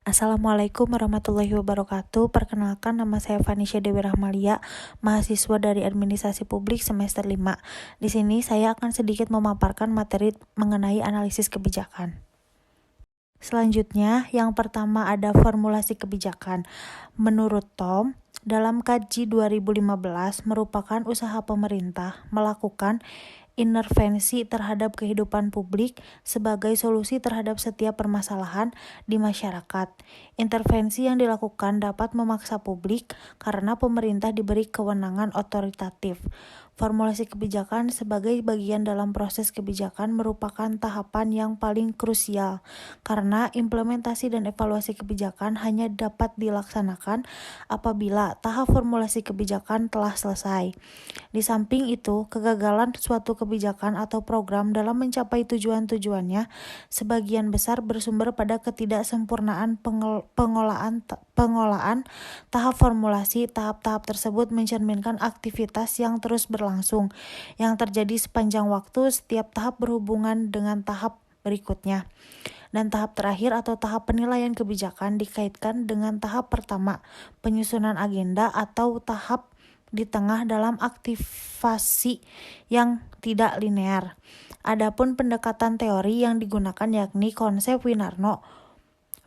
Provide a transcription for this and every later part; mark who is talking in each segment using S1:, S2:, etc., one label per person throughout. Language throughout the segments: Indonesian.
S1: Assalamualaikum warahmatullahi wabarakatuh. Perkenalkan, nama saya Vanisha Dewi Rahmalia, mahasiswa dari Administrasi Publik semester 5. Di sini saya akan sedikit memaparkan materi mengenai analisis kebijakan. Selanjutnya, yang pertama ada formulasi kebijakan. Menurut Tom, dalam KJ 2015 merupakan usaha pemerintah melakukan intervensi terhadap kehidupan publik sebagai solusi terhadap setiap permasalahan di masyarakat. Intervensi yang dilakukan dapat memaksa publik karena pemerintah diberi kewenangan otoritatif. Formulasi kebijakan sebagai bagian dalam proses kebijakan merupakan tahapan yang paling krusial karena implementasi dan evaluasi kebijakan hanya dapat dilaksanakan apabila tahap formulasi kebijakan telah selesai. Di samping itu, kegagalan suatu kebijakan atau program dalam mencapai tujuan-tujuannya sebagian besar bersumber pada ketidaksempurnaan pengolahan tahap formulasi. Tahap-tahap tersebut mencerminkan aktivitas yang terus berlangsung, yang terjadi sepanjang waktu. Setiap tahap berhubungan dengan tahap berikutnya. Dan tahap terakhir atau tahap penilaian kebijakan dikaitkan dengan tahap pertama, penyusunan agenda, atau tahap di tengah dalam aktivasi yang tidak linear. Adapun pendekatan teori yang digunakan yakni konsep Winarno.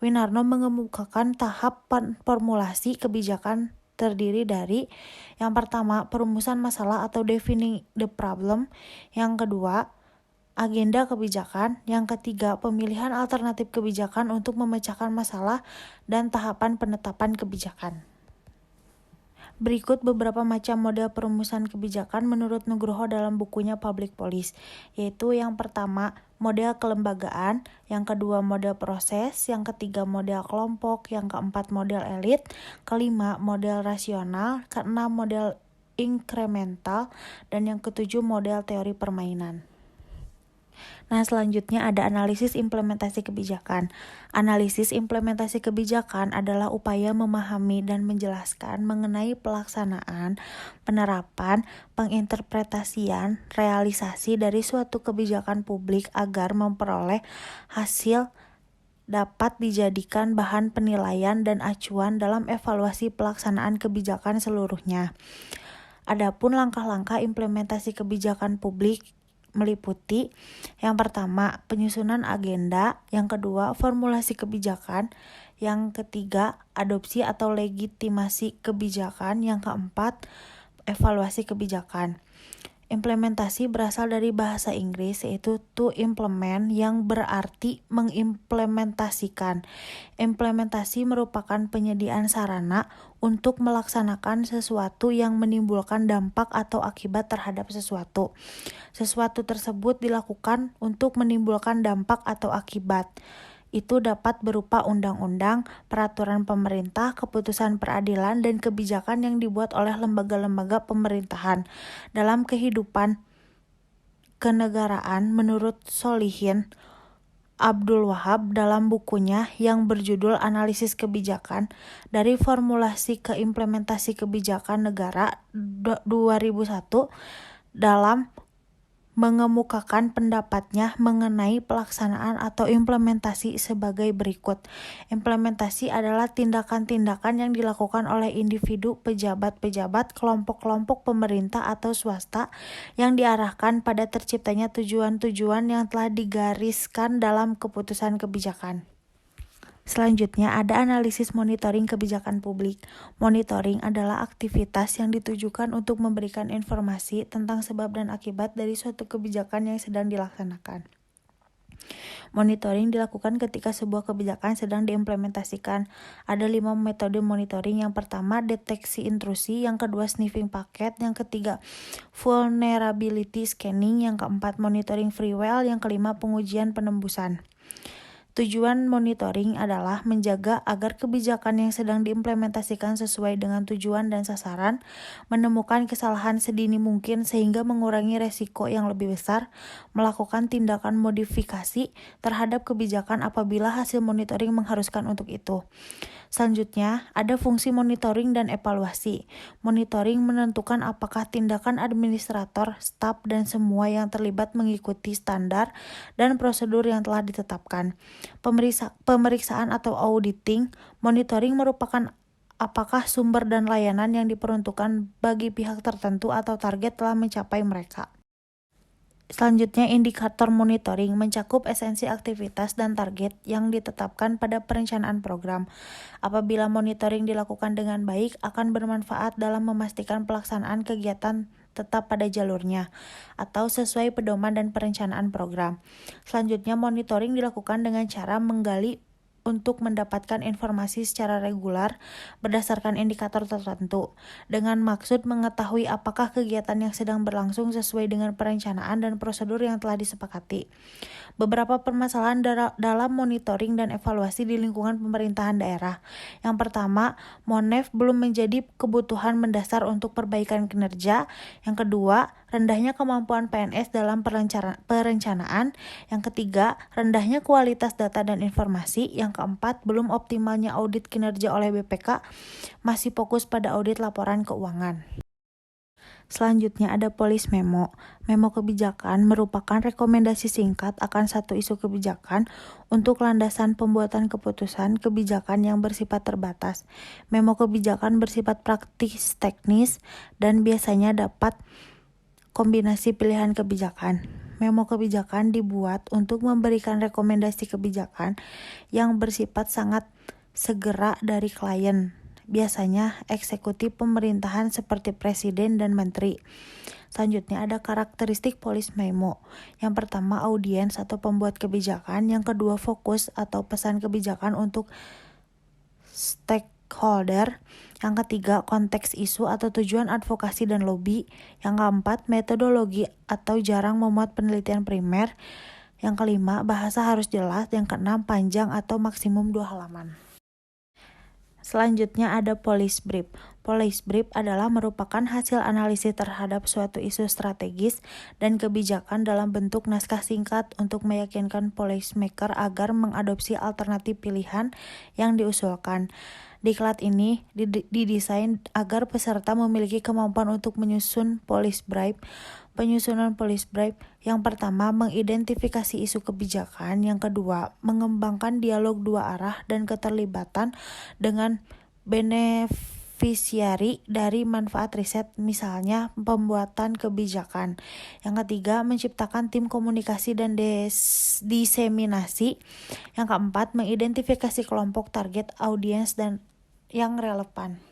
S1: Winarno mengemukakan tahap formulasi kebijakan terdiri dari yang pertama, perumusan masalah atau defining the problem, yang kedua, agenda kebijakan, yang ketiga, pemilihan alternatif kebijakan untuk memecahkan masalah, dan tahapan penetapan kebijakan. Berikut beberapa macam model perumusan kebijakan menurut Nugroho dalam bukunya Public Policy, yaitu yang pertama, model kelembagaan, yang kedua model proses, yang ketiga model kelompok, yang keempat model elit, kelima model rasional, keenam model inkremental, dan yang ketujuh model teori permainan. Nah, selanjutnya ada analisis implementasi kebijakan. Analisis implementasi kebijakan adalah upaya memahami dan menjelaskan mengenai pelaksanaan, penerapan, penginterpretasian, realisasi dari suatu kebijakan publik agar memperoleh hasil dapat dijadikan bahan penilaian dan acuan dalam evaluasi pelaksanaan kebijakan seluruhnya. Adapun langkah-langkah implementasi kebijakan publik meliputi yang pertama, penyusunan agenda, yang kedua, formulasi kebijakan, yang ketiga, adopsi atau legitimasi kebijakan, yang keempat, evaluasi kebijakan. Implementasi berasal dari bahasa Inggris yaitu to implement, yang berarti mengimplementasikan. Implementasi merupakan penyediaan sarana untuk melaksanakan sesuatu yang menimbulkan dampak atau akibat terhadap sesuatu. Sesuatu tersebut dilakukan untuk menimbulkan dampak atau akibat. Itu dapat berupa undang-undang, peraturan pemerintah, keputusan peradilan, dan kebijakan yang dibuat oleh lembaga-lembaga pemerintahan. Dalam kehidupan kenegaraan, menurut Solihin Abdul Wahab dalam bukunya yang berjudul Analisis Kebijakan, dari formulasi ke implementasi kebijakan negara 2001, dalam mengemukakan pendapatnya mengenai pelaksanaan atau implementasi sebagai berikut. Implementasi adalah tindakan-tindakan yang dilakukan oleh individu, pejabat-pejabat, kelompok-kelompok pemerintah atau swasta yang diarahkan pada terciptanya tujuan-tujuan yang telah digariskan dalam keputusan kebijakan. Selanjutnya ada analisis monitoring kebijakan publik. Monitoring adalah aktivitas yang ditujukan untuk memberikan informasi tentang sebab dan akibat dari suatu kebijakan yang sedang dilaksanakan. Monitoring dilakukan ketika sebuah kebijakan sedang diimplementasikan. Ada 5 metode monitoring. Yang pertama, deteksi intrusi, yang kedua, sniffing paket, yang ketiga, vulnerability scanning, yang keempat, monitoring free will, yang kelima, pengujian penembusan. Tujuan monitoring adalah menjaga agar kebijakan yang sedang diimplementasikan sesuai dengan tujuan dan sasaran, menemukan kesalahan sedini mungkin sehingga mengurangi resiko yang lebih besar, melakukan tindakan modifikasi terhadap kebijakan apabila hasil monitoring mengharuskan untuk itu. Selanjutnya, ada fungsi monitoring dan evaluasi. Monitoring menentukan apakah tindakan administrator, staf, dan semua yang terlibat mengikuti standar dan prosedur yang telah ditetapkan. Pemeriksaan atau auditing. Monitoring merupakan apakah sumber dan layanan yang diperuntukkan bagi pihak tertentu atau target telah mencapai mereka. Selanjutnya, indikator monitoring mencakup esensi aktivitas dan target yang ditetapkan pada perencanaan program. Apabila monitoring dilakukan dengan baik, akan bermanfaat dalam memastikan pelaksanaan kegiatan tetap pada jalurnya atau sesuai pedoman dan perencanaan program. Selanjutnya, monitoring dilakukan dengan cara menggali untuk mendapatkan informasi secara regular berdasarkan indikator tertentu, dengan maksud mengetahui apakah kegiatan yang sedang berlangsung sesuai dengan perencanaan dan prosedur yang telah disepakati. Beberapa permasalahan dalam monitoring dan evaluasi di lingkungan pemerintahan daerah. Yang pertama, Monef belum menjadi kebutuhan mendasar untuk perbaikan kinerja. Yang kedua, rendahnya kemampuan PNS dalam perencanaan. Yang ketiga, rendahnya kualitas data dan informasi. Yang keempat, belum optimalnya audit kinerja oleh BPK, masih fokus pada audit laporan keuangan. Selanjutnya ada polis memo. Memo kebijakan merupakan rekomendasi singkat akan satu isu kebijakan untuk landasan pembuatan keputusan kebijakan yang bersifat terbatas. Memo kebijakan bersifat praktis teknis dan biasanya dapat kombinasi pilihan kebijakan. Memo kebijakan dibuat untuk memberikan rekomendasi kebijakan yang bersifat sangat segera dari klien. Biasanya eksekutif pemerintahan seperti presiden dan menteri. Selanjutnya ada karakteristik polis memo. Yang pertama, audiens atau pembuat kebijakan. Yang kedua, fokus atau pesan kebijakan untuk stakeholder. Yang ketiga, konteks isu atau tujuan advokasi dan lobby. Yang keempat, metodologi atau jarang memuat penelitian primer. Yang kelima, bahasa harus jelas. Yang keenam, panjang atau maksimum 2 halaman. Selanjutnya ada police brief. Police brief adalah merupakan hasil analisis terhadap suatu isu strategis dan kebijakan dalam bentuk naskah singkat untuk meyakinkan policymaker agar mengadopsi alternatif pilihan yang diusulkan. Diklat ini didesain agar peserta memiliki kemampuan untuk menyusun police brief. Penyusunan police brief yang pertama mengidentifikasi isu kebijakan, yang kedua mengembangkan dialog dua arah dan keterlibatan dengan beneficiari dari manfaat riset, misalnya pembuatan kebijakan. Yang ketiga menciptakan tim komunikasi dan diseminasi. Yang keempat mengidentifikasi kelompok target audiens dan yang relevan.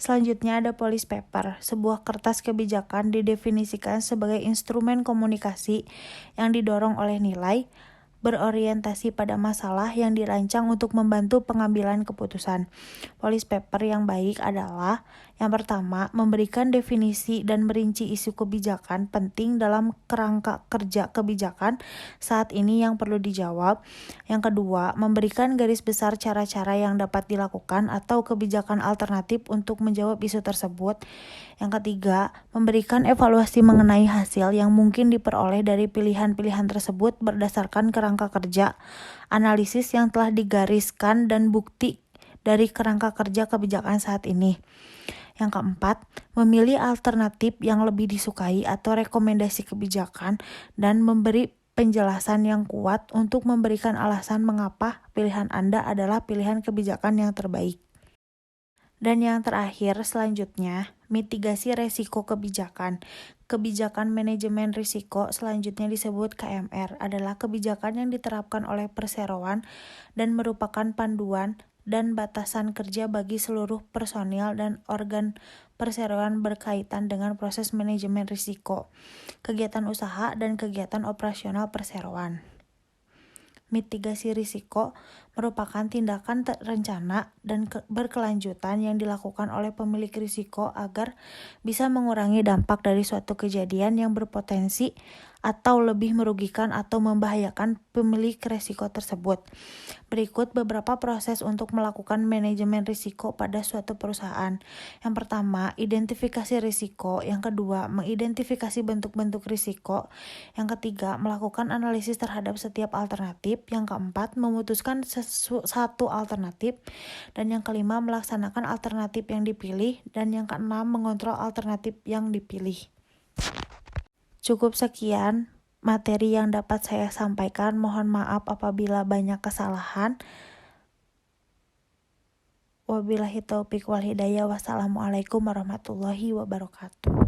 S1: Selanjutnya ada policy paper. Sebuah kertas kebijakan didefinisikan sebagai instrumen komunikasi yang didorong oleh nilai, berorientasi pada masalah yang dirancang untuk membantu pengambilan keputusan. Policy paper yang baik adalah yang pertama, memberikan definisi dan merinci isu kebijakan penting dalam kerangka kerja kebijakan saat ini yang perlu dijawab. Yang kedua, memberikan garis besar cara-cara yang dapat dilakukan atau kebijakan alternatif untuk menjawab isu tersebut. Yang ketiga, memberikan evaluasi mengenai hasil yang mungkin diperoleh dari pilihan-pilihan tersebut berdasarkan kerangka kerja, analisis yang telah digariskan dan bukti dari kerangka kerja kebijakan saat ini. Yang keempat, memilih alternatif yang lebih disukai atau rekomendasi kebijakan dan memberi penjelasan yang kuat untuk memberikan alasan mengapa pilihan Anda adalah pilihan kebijakan yang terbaik. Dan yang terakhir selanjutnya, mitigasi resiko kebijakan. Kebijakan manajemen risiko selanjutnya disebut KMR adalah kebijakan yang diterapkan oleh perseroan dan merupakan panduan dan batasan kerja bagi seluruh personil dan organ perseroan berkaitan dengan proses manajemen risiko, kegiatan usaha, dan kegiatan operasional perseroan. Mitigasi risiko merupakan tindakan rencana dan berkelanjutan yang dilakukan oleh pemilik risiko agar bisa mengurangi dampak dari suatu kejadian yang berpotensi atau lebih merugikan atau membahayakan pemilik risiko tersebut. Berikut beberapa proses untuk melakukan manajemen risiko pada suatu perusahaan. Yang pertama, identifikasi risiko. Yang kedua, mengidentifikasi bentuk-bentuk risiko. Yang ketiga, melakukan analisis terhadap setiap alternatif. Yang keempat, memutuskan satu alternatif. Dan yang kelima, melaksanakan alternatif yang dipilih. Dan yang keenam, mengontrol alternatif yang dipilih. Cukup sekian materi yang dapat saya sampaikan. Mohon maaf apabila banyak kesalahan. Wabillahi taufiq wal hidayah. Wassalamualaikum warahmatullahi wabarakatuh.